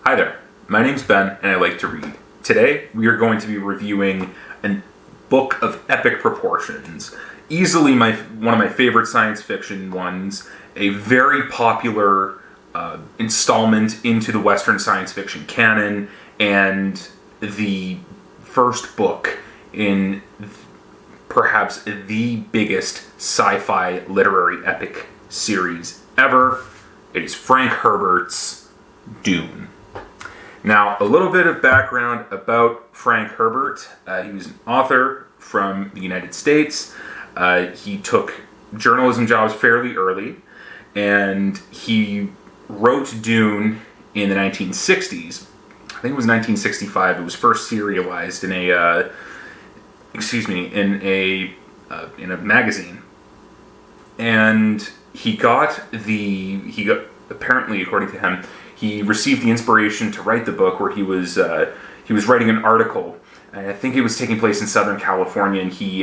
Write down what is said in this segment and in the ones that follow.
Hi there, my name's Ben and I like to read. Today we are going to be reviewing a book of epic proportions. Easily one of my favorite science fiction ones, a very popular installment into the Western science fiction canon, and the first book in perhaps the biggest sci-fi literary epic series ever. It is Frank Herbert's Dune. Now, a little bit of background about Frank Herbert. He was an author from the United States. He took journalism jobs fairly early, and he wrote Dune in the 1960s. I think it was 1965. It was first serialized in a magazine, and he got apparently, according to him, he received the inspiration to write the book where he was writing an article. I think it was taking place in Southern California, and he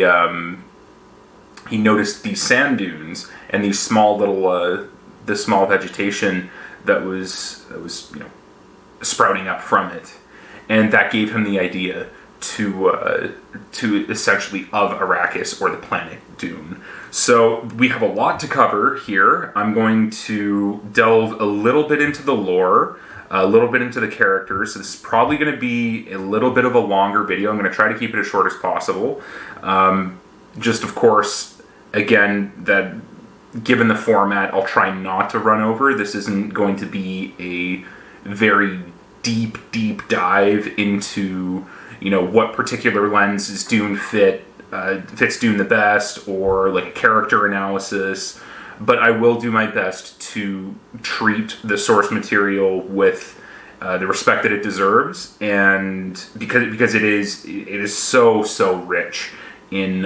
noticed these sand dunes and these small little small vegetation that was sprouting up from it, and that gave him the idea to essentially of Arrakis, or the planet Dune. So we have a lot to cover here. I'm going to delve a little bit into the lore, a little bit into the characters. So this is probably going to be a little bit of a longer video. I'm going to try to keep it as short as possible. Just, of course, again, that given the format, I'll try not to run over. This isn't going to be a very deep dive into what particular lenses Dune fits Dune the best, or like a character analysis, but I will do my best to treat the source material with the respect that it deserves, and because it is so rich in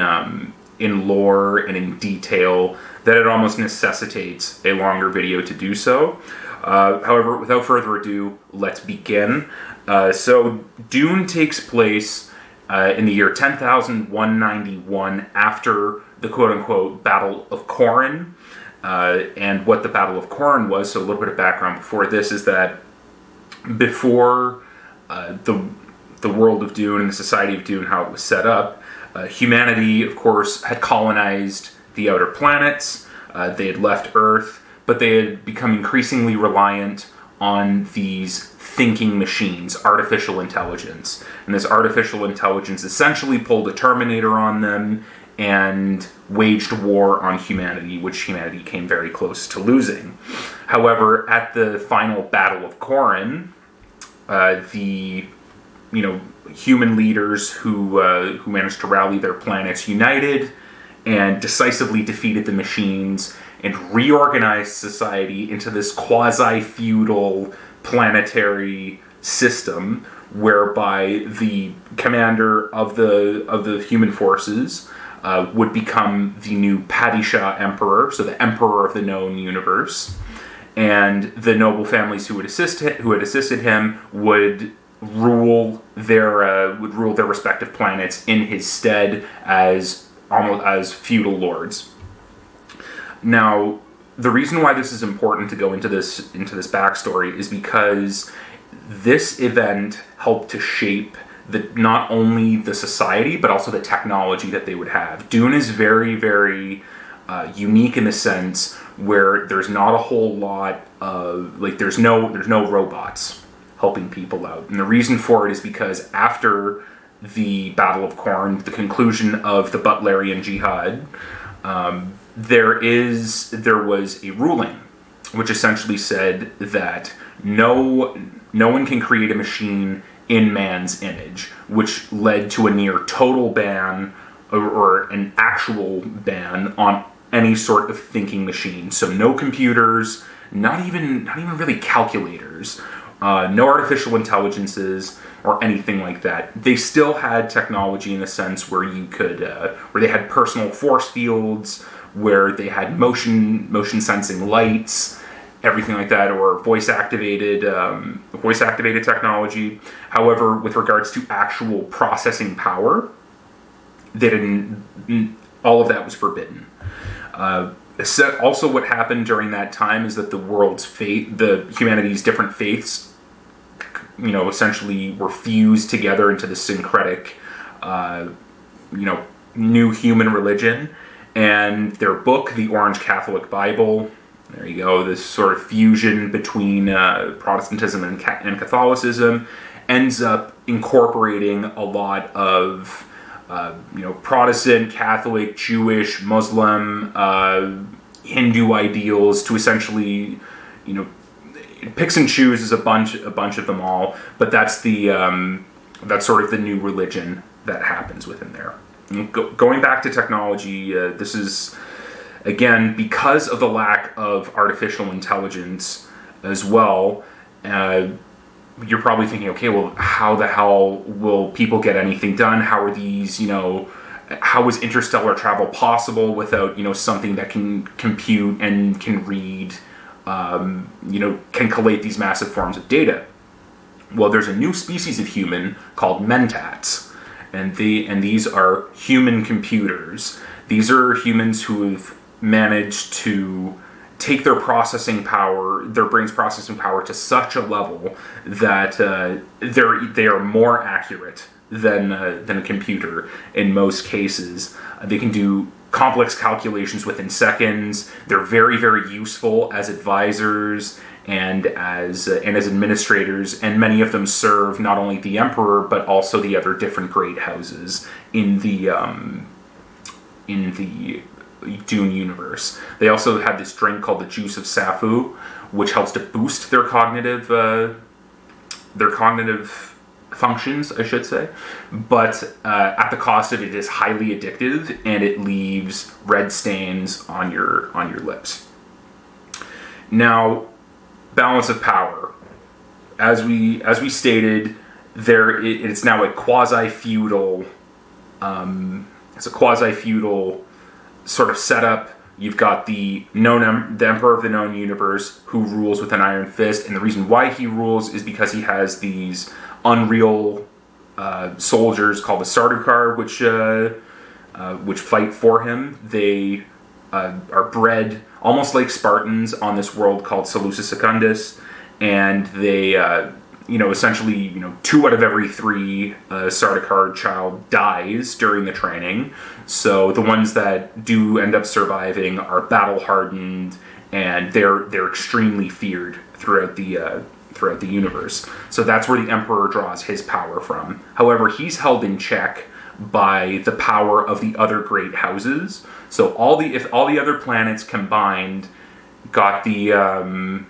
lore and in detail that it almost necessitates a longer video to do so. However, without further ado, let's begin. So Dune takes place in the year 10,191 after the quote-unquote Battle of Corran. And what the Battle of Corran was, so a little bit of background before this, is that before the world of Dune and the society of Dune, how it was set up, humanity, of course, had colonized the outer planets. They had left Earth, but they had become increasingly reliant on these thinking machines, artificial intelligence. And this artificial intelligence essentially pulled a Terminator on them and waged war on humanity, which humanity came very close to losing. However, at the final Battle of Corran, the human leaders who managed to rally their planets united and decisively defeated the machines and reorganized society into this quasi-feudal planetary system, whereby the commander of the human forces would become the new Padishah emperor, so the emperor of the known universe, and the noble families who had assisted him would rule their respective planets in his stead as feudal lords. Now, the reason why this is important to go into this backstory is because this event helped to shape not only the society, but also the technology that they would have. Dune is very, very unique in the sense where there's not a whole lot of, there's no robots helping people out. And the reason for it is because after the Battle of Corran, the conclusion of the Butlerian Jihad, there was a ruling which essentially said that no one can create a machine in man's image, which led to a near total ban, or an actual ban, on any sort of thinking machine. So no computers, not even really calculators, no artificial intelligences or anything like that. They still had technology in the sense where where they had personal force fields, where they had motion sensing lights, everything like that, or voice activated technology. However, with regards to actual processing power, they didn't. All of that was forbidden. Also, what happened during that time is that the humanity's different faiths essentially were fused together into the syncretic, new human religion. And their book, The Orange Catholic Bible, there you go, this sort of fusion between Protestantism and Catholicism, ends up incorporating a lot of Protestant, Catholic, Jewish, Muslim, Hindu ideals to essentially, it picks and chooses a bunch of them all. But that's that's sort of the new religion that happens within there. Going back to technology, this is, again, because of the lack of artificial intelligence as well. You're probably thinking, okay, well, how the hell will people get anything done? How are these, how is interstellar travel possible without, something that can compute and can read, can collate these massive forms of data? Well, there's a new species of human called mentats, and these are human computers. These are humans who have managed to take their brain's processing power to such a level that they are more accurate than a computer in most cases. They can do complex calculations within seconds. They're very, very useful as advisors and as administrators, and many of them serve not only the emperor but also the other different great houses in the Dune universe. They also have this drink called the Juice of Safu, which helps to boost their cognitive functions, I should say. But at the cost of it is highly addictive, and it leaves red stains on your lips. Now, balance of power. As we stated, it's now a quasi-feudal. It's a quasi-feudal sort of setup. You've got the Emperor of the known universe who rules with an iron fist, and the reason why he rules is because he has these unreal soldiers called the Sardaukar, which fight for him. They are bred almost like Spartans on this world called Seleucia Secundus, and they, essentially, 2 out of every 3 Sardaukar child dies during the training. So the ones that do end up surviving are battle hardened, and they're extremely feared throughout the universe. So that's where the Emperor draws his power from. However, he's held in check by the power of the other great houses. So if all the other planets combined got ganged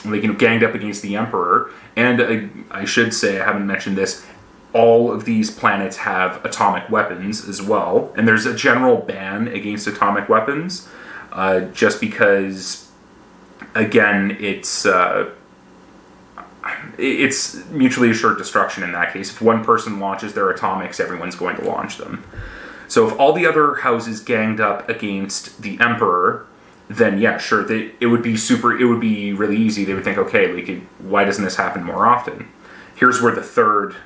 up against the Emperor, and I should say, I haven't mentioned this, all of these planets have atomic weapons as well, and there's a general ban against atomic weapons, just because, again, it's mutually assured destruction in that case. If one person launches their atomics, everyone's going to launch them. So if all the other houses ganged up against the Emperor, then yeah, sure, it would be really easy. They would think, okay, why doesn't this happen more often? Here's where the third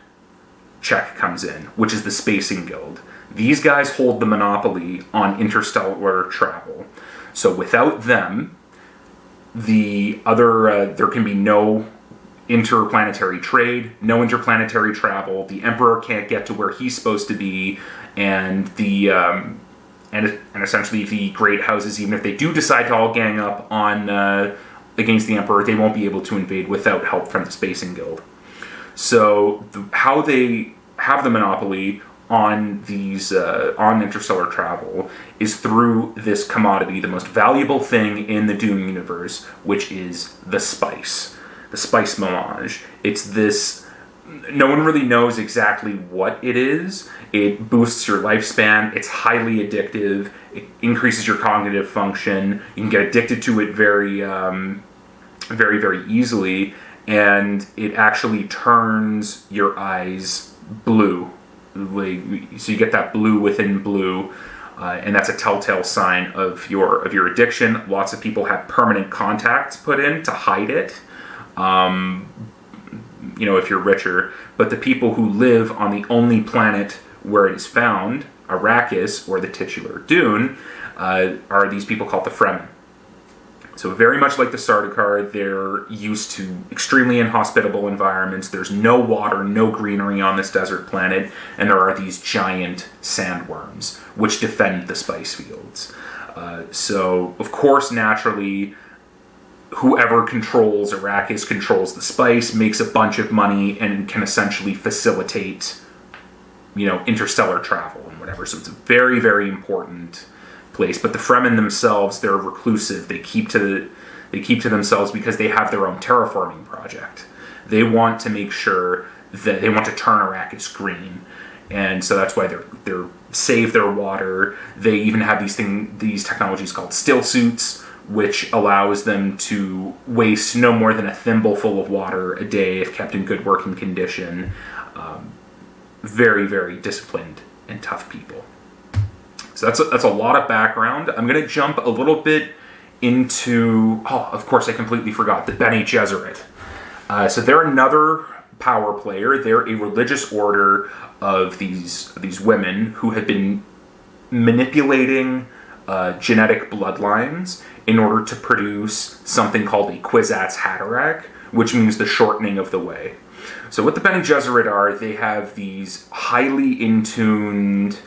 check comes in, which is the Spacing Guild. These guys hold the monopoly on interstellar travel. So without them, there can be no interplanetary trade, no interplanetary travel. The Emperor can't get to where he's supposed to be, and and essentially the great houses, even if they do decide to all gang up on against the Emperor, they won't be able to invade without help from the Spacing Guild. So how they have the monopoly on these on interstellar travel is through this commodity, the most valuable thing in the Dune universe, which is the spice melange. It's this. No one really knows exactly what it is. It boosts your lifespan. It's highly addictive. It increases your cognitive function. You can get addicted to it very, very, very easily. And it actually turns your eyes blue. So you get that blue within blue. And that's a telltale sign of your addiction. Lots of people have permanent contacts put in to hide it. If you're richer, but the people who live on the only planet where it is found, Arrakis, or the titular Dune, are these people called the Fremen. So very much like the Sardaukar, they're used to extremely inhospitable environments. There's no water, no greenery on this desert planet, and there are these giant sandworms which defend the spice fields. So, of course, naturally, whoever controls Arrakis controls the spice, makes a bunch of money, and can essentially facilitate, interstellar travel and whatever. So it's a very, very important place. But the Fremen themselves, they're reclusive. They keep to themselves because they have their own terraforming project. They want to make sure that they want to turn Arrakis green. And so that's why they're save their water. They even have these technologies called still suits, which allows them to waste no more than a thimbleful of water a day if kept in good working condition. Very, very disciplined and tough people. So that's a lot of background. I'm going to jump a little bit into... Oh, of course, I completely forgot. The Bene Gesserit. So they're another power player. They're a religious order of these women who have been manipulating genetic bloodlines in order to produce something called a Kwisatz Haderach, which means the shortening of the way. So what the Bene Gesserit are, they have these highly intuned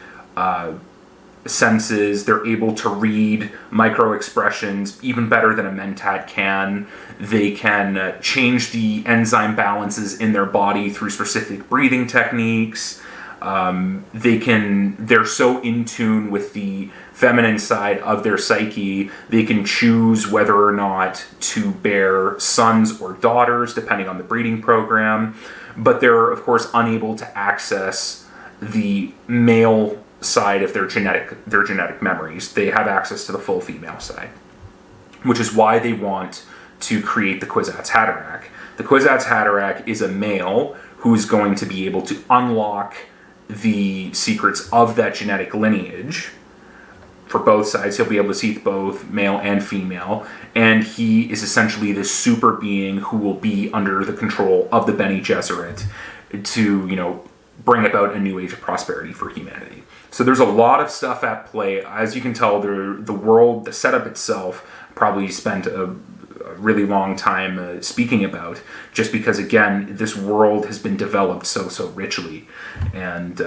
senses. They're able to read micro-expressions even better than a mentat can. They can change the enzyme balances in their body through specific breathing techniques. They're so in tune with the feminine side of their psyche, they can choose whether or not to bear sons or daughters, depending on the breeding program. But they're, of course, unable to access the male side of their genetic memories. They have access to the full female side, which is why they want to create the Kwisatz Haderach. The Kwisatz Haderach is a male who's going to be able to unlock the secrets of that genetic lineage for both sides. He'll be able to see both male and female, and he is essentially this super being who will be under the control of the Bene Gesserit to, bring about a new age of prosperity for humanity. So there's a lot of stuff at play. As you can tell, the world, the setup itself, probably spent a really long time speaking about, just because, again, this world has been developed so richly, and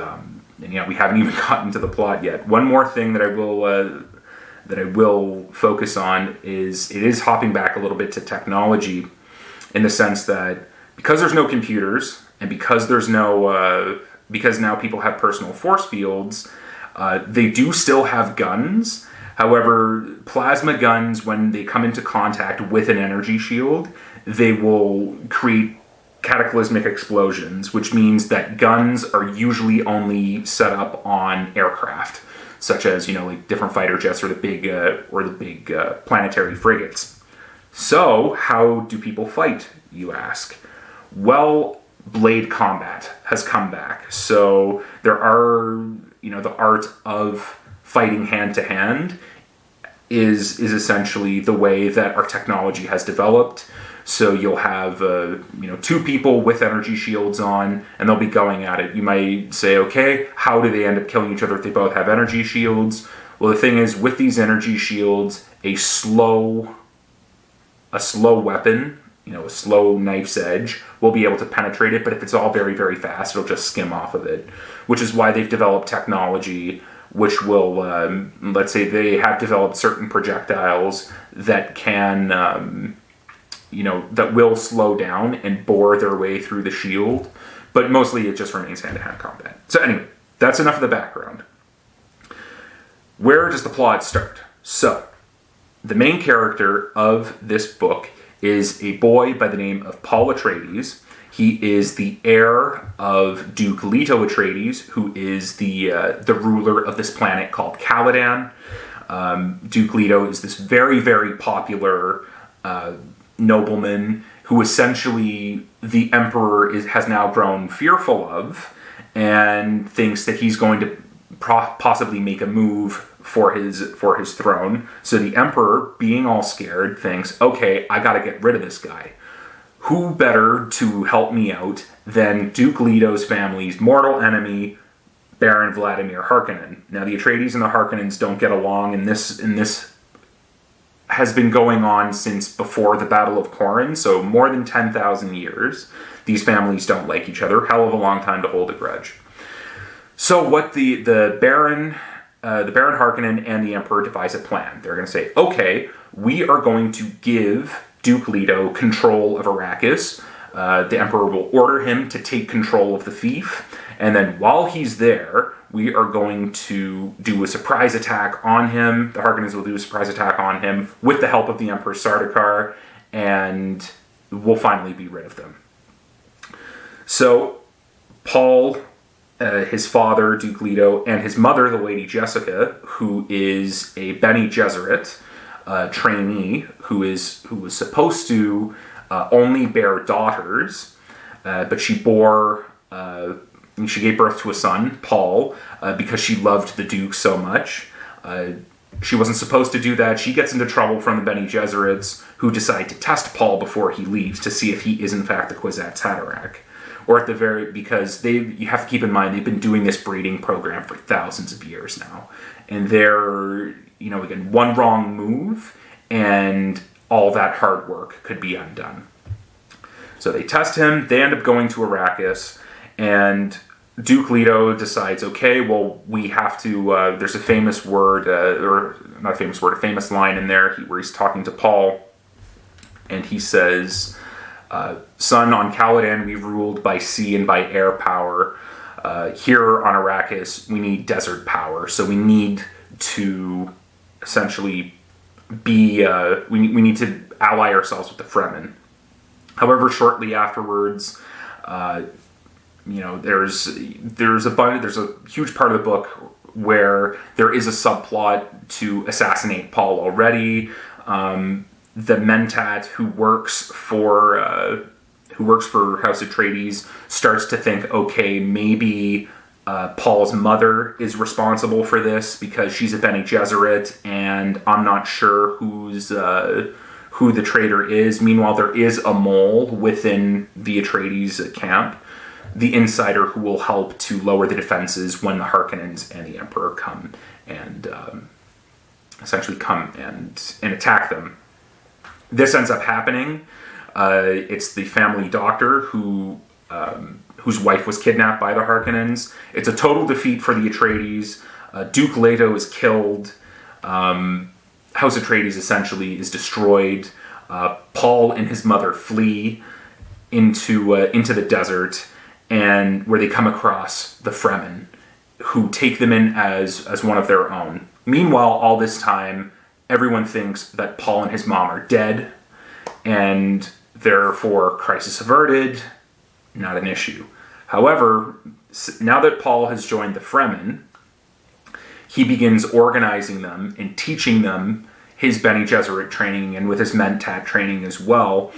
we haven't even gotten to the plot yet. One more thing that I will focus on is it is hopping back a little bit to technology, in the sense that because there's no computers and because there's no because now people have personal force fields, they do still have guns. However, plasma guns, when they come into contact with an energy shield, they will create cataclysmic explosions, which means that guns are usually only set up on aircraft, such as, like different fighter jets or the big planetary frigates. So, how do people fight, you ask? Well, blade combat has come back. So there are, the art of fighting hand to hand is essentially the way that our technology has developed. So you'll have, two people with energy shields on, and they'll be going at it. You might say, okay, how do they end up killing each other if they both have energy shields? Well, the thing is, with these energy shields, a slow weapon, a slow knife's edge, will be able to penetrate it. But if it's all very, very fast, it'll just skim off of it, which is why they've developed technology which will, let's say they have developed certain projectiles that can, that will slow down and bore their way through the shield, but mostly it just remains hand-to-hand combat. So anyway, that's enough of the background. Where does the plot start? So, the main character of this book is a boy by the name of Paul Atreides. He is the heir of Duke Leto Atreides, who is the ruler of this planet called Caladan. Duke Leto is this very, very popular nobleman who essentially the Emperor has now grown fearful of, and thinks that he's going to possibly make a move for his throne. So the Emperor, being all scared, thinks, okay, I gotta get rid of this guy. Who better to help me out than Duke Leto's family's mortal enemy, Baron Vladimir Harkonnen? Now, the Atreides and the Harkonnens don't get along in this has been going on since before the Battle of Corin, so more than 10,000 years. These families don't like each other. Hell of a long time to hold a grudge. So what the Baron Harkonnen and the Emperor devise a plan. They're going to say, okay, we are going to give Duke Leto control of Arrakis. The Emperor will order him to take control of the fief, and then while he's there, we are going to do a surprise attack on him. The Harkonnens will do a surprise attack on him with the help of the Emperor Sardaukar, and we'll finally be rid of them. So, Paul, his father, Duke Leto, and his mother, the Lady Jessica, who is a Bene Gesserit trainee, who was supposed to only bear daughters, but she gave birth to a son, Paul, because she loved the Duke so much. She wasn't supposed to do that. She gets into trouble from the Bene Gesserits, who decide to test Paul before he leaves to see if he is in fact the Kwisatz Haderach. Or because you have to keep in mind, they've been doing this breeding program for thousands of years now. And they're, again, one wrong move, and all that hard work could be undone. So they test him, they end up going to Arrakis, and Duke Leto decides, okay, well, we have to, there's a famous word, or not a famous word, a famous line in there where he's talking to Paul, and he says, son, on Caladan we've ruled by sea and by air power. Here on Arrakis, we need desert power, so we need to essentially we need to ally ourselves with the Fremen. However, shortly afterwards, there's a huge part of the book where there is a subplot to assassinate Paul already. The Mentat who works for House Atreides starts to think, okay, maybe Paul's mother is responsible for this because she's a Bene Gesserit, and I'm not sure who the traitor is. Meanwhile, there is a mole within the Atreides camp, the insider who will help to lower the defenses when the Harkonnens and the Emperor come and essentially come and attack them. This ends up happening. It's the family doctor whose wife was kidnapped by the Harkonnens. It's a total defeat for the Atreides. Duke Leto is killed. House Atreides essentially is destroyed. Paul and his mother flee into the desert, and where they come across the Fremen, who take them in as one of their own. Meanwhile, all this time, everyone thinks that Paul and his mom are dead, and therefore crisis averted, not an issue. However, now that Paul has joined the Fremen, he begins organizing them and teaching them his Bene Gesserit training, and with his Mentat training as well,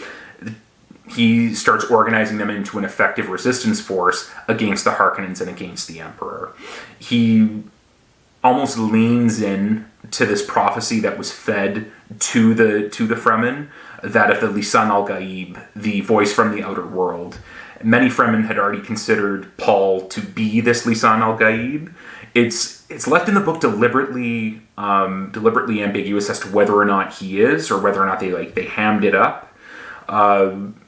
he starts organizing them into an effective resistance force against the Harkonnens and against the Emperor. He almost leans in to this prophecy that was fed to the Fremen, that of the Lisan al-Gaib, the voice from the outer world. Many Fremen had already considered Paul to be this Lisan al-Gaib. It's left in the book deliberately ambiguous as to whether or not he is, or whether or not they hammed it up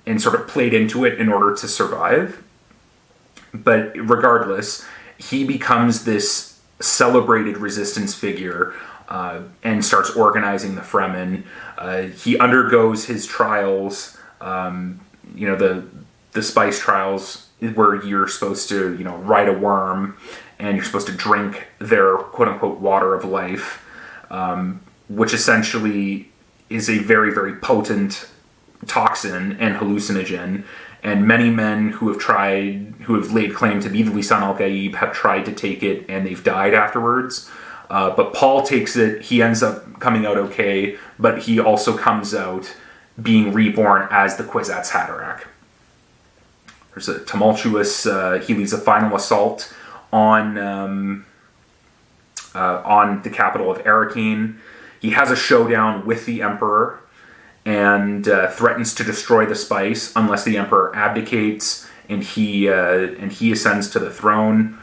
and sort of played into it in order to survive. But regardless, he becomes this celebrated resistance figure and starts organizing the Fremen. He undergoes his trials, the spice trials, where you're supposed to, ride a worm, and you're supposed to drink their quote-unquote water of life, which essentially is a very, very potent toxin and hallucinogen. And many men who have laid claim to be the Lisan al-Gaib have tried to take it, and they've died afterwards. But Paul takes it. He ends up coming out okay, but he also comes out being reborn as the Kwisatz Haderach. There's a tumultuous. He leads a final assault on the capital of Arrakeen. He has a showdown with the Emperor and threatens to destroy the spice unless the Emperor abdicates and he ascends to the throne.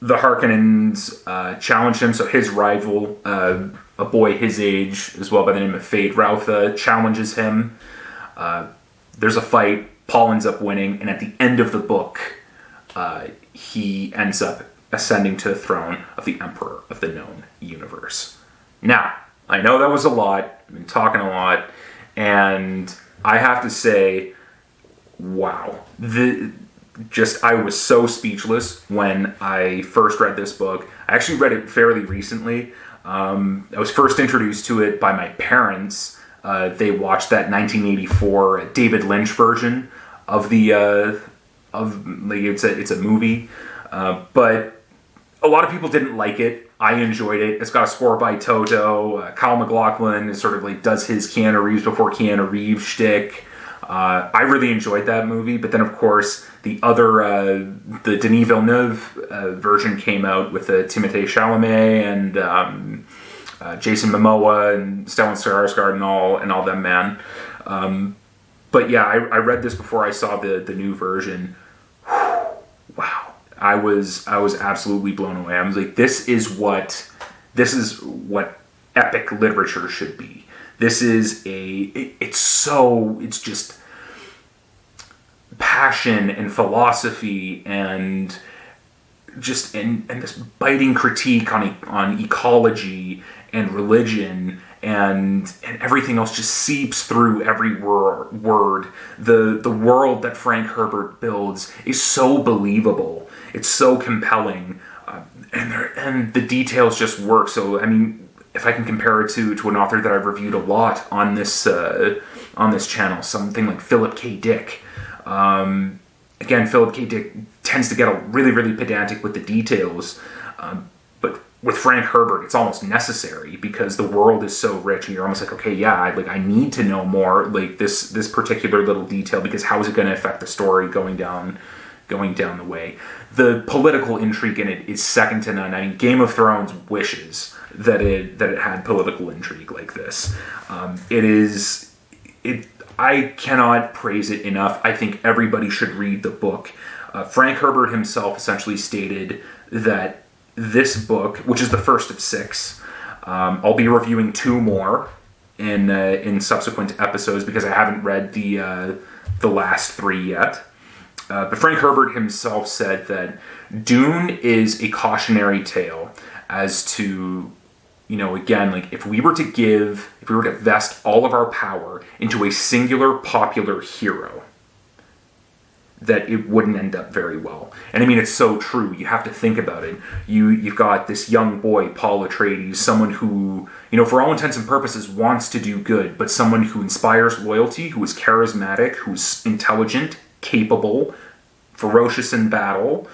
The Harkonnens challenge him, so his rival, a boy his age as well by the name of Fade Routha challenges him. There's a fight. Paul ends up winning, and at the end of the book, he ends up ascending to the throne of the Emperor of the known universe. Now, I know that was a lot. I've been talking a lot, and I have to say, wow. I was so speechless when I first read this book. I actually read it fairly recently. I was first introduced to it by my parents. They watched that 1984 David Lynch version of it's a movie, but a lot of people didn't like it. I enjoyed it. It's got a score by Toto. Kyle MacLachlan is sort of like does his Keanu Reeves before Keanu Reeves shtick. I really enjoyed that movie, but then of course the Denis Villeneuve version came out with Timothée Chalamet and Jason Momoa and Stellan Skarsgård and all them, man. But yeah, I read this before I saw the new version. Wow. I was absolutely blown away. I was like, this is what epic literature should be. This is it's just passion and philosophy and just and this biting critique on ecology and religion and everything else just seeps through every word. The world that Frank Herbert builds is so believable. It's so compelling, and the details just work. So I mean, if I can compare it to an author that I've reviewed a lot on this channel, something like Philip K. Dick. Again, Philip K. Dick tends to get really, really pedantic with the details, but with Frank Herbert, it's almost necessary because the world is so rich, and you're almost like, okay, yeah, I need to know more, like this particular little detail, because how is it going to affect the story going down the way? The political intrigue in it is second to none. I mean, Game of Thrones wishes that it had political intrigue like this. I cannot praise it enough. I think everybody should read the book. Frank Herbert himself essentially stated that this book, which is the first of 6, I'll be reviewing 2 more in subsequent episodes because I haven't read the last 3 yet. But Frank Herbert himself said that Dune is a cautionary tale as to, again, like if we were to vest all of our power into a singular popular hero, that it wouldn't end up very well. And I mean, it's so true. You have to think about it. You've got this young boy, Paul Atreides, someone who, for all intents and purposes wants to do good, but someone who inspires loyalty, who is charismatic, who's intelligent, capable, ferocious in battle.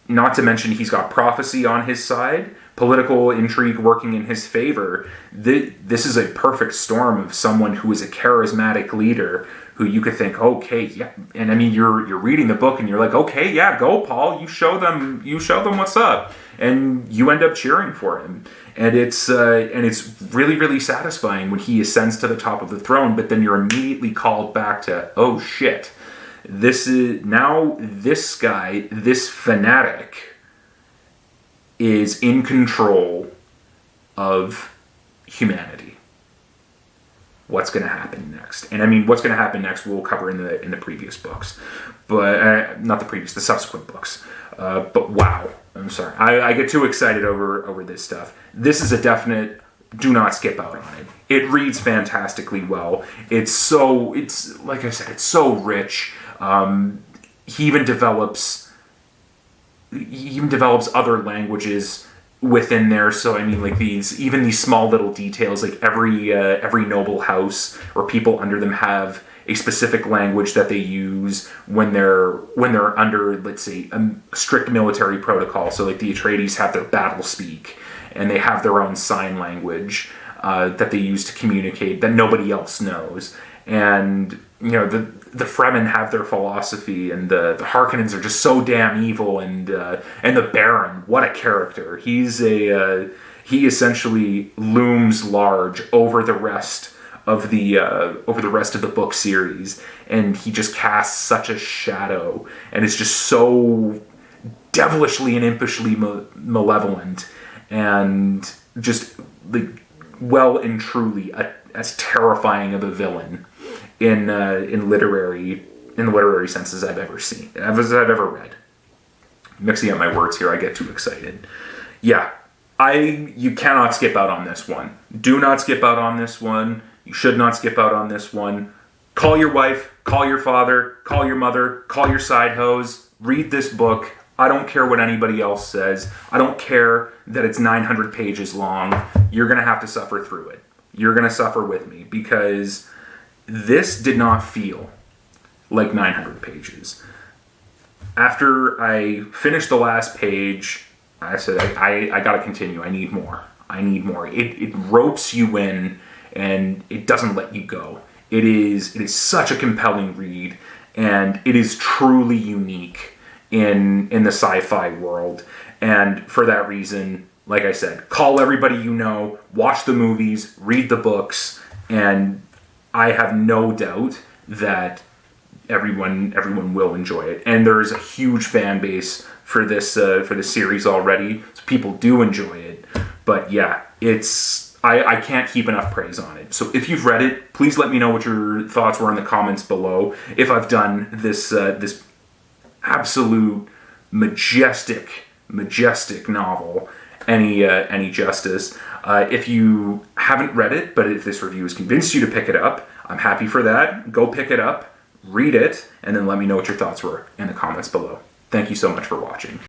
Not to mention he's got prophecy on his side, political intrigue working in his favor. This is a perfect storm of someone who is a charismatic leader who you could think, okay, yeah. And I mean, you're reading the book and you're like, okay, yeah, go Paul, you show them what's up. And you end up cheering for him. And it's really, really satisfying when he ascends to the top of the throne, but then you're immediately called back to, oh shit. This guy, this fanatic, is in control of humanity. What's going to happen next? And I mean, what's going to happen next we'll cover in the previous books, but not the subsequent books. But wow, I'm sorry, I get too excited over this stuff. This is a definite. Do not skip out on it. It reads fantastically well. It's like I said, it's so rich. He even develops other languages within there. So I mean, like these small little details, like every noble house or people under them have a specific language that they use when they're under, let's say, a strict military protocol. So like the Atreides have their battle speak, and they have their own sign language that they use to communicate that nobody else knows. And the Fremen have their philosophy, and the Harkonnens are just so damn evil. And the Baron, what a character! He essentially looms large over the rest of the book series, and he just casts such a shadow, and it's just so devilishly and impishly malevolent. And just like well and truly as terrifying of a villain in literary sense as I've ever seen, as I've ever read. Mixing up my words here, I get too excited. Yeah, you cannot skip out on this one. Do not skip out on this one. You should not skip out on this one. Call your wife, call your father, call your mother, call your side hose. Read this book. I don't care what anybody else says. I don't care that it's 900 pages long. You're going to have to suffer through it. You're going to suffer with me, because this did not feel like 900 pages. After I finished the last page, I said, I got to continue. I need more. It ropes you in, and it doesn't let you go. It is such a compelling read, and it is truly unique in the sci-fi world. And for that reason, like I said, call everybody you know, watch the movies, read the books, and I have no doubt that everyone will enjoy it. And there is a huge fan base for this series already, so people do enjoy it. But yeah, I can't heap enough praise on it. So if you've read it, please let me know what your thoughts were in the comments below. If I've done this absolute majestic novel any justice. If you haven't read it, but if this review has convinced you to pick it up, I'm happy for that. Go pick it up, read it, and then let me know what your thoughts were in the comments below. Thank you so much for watching.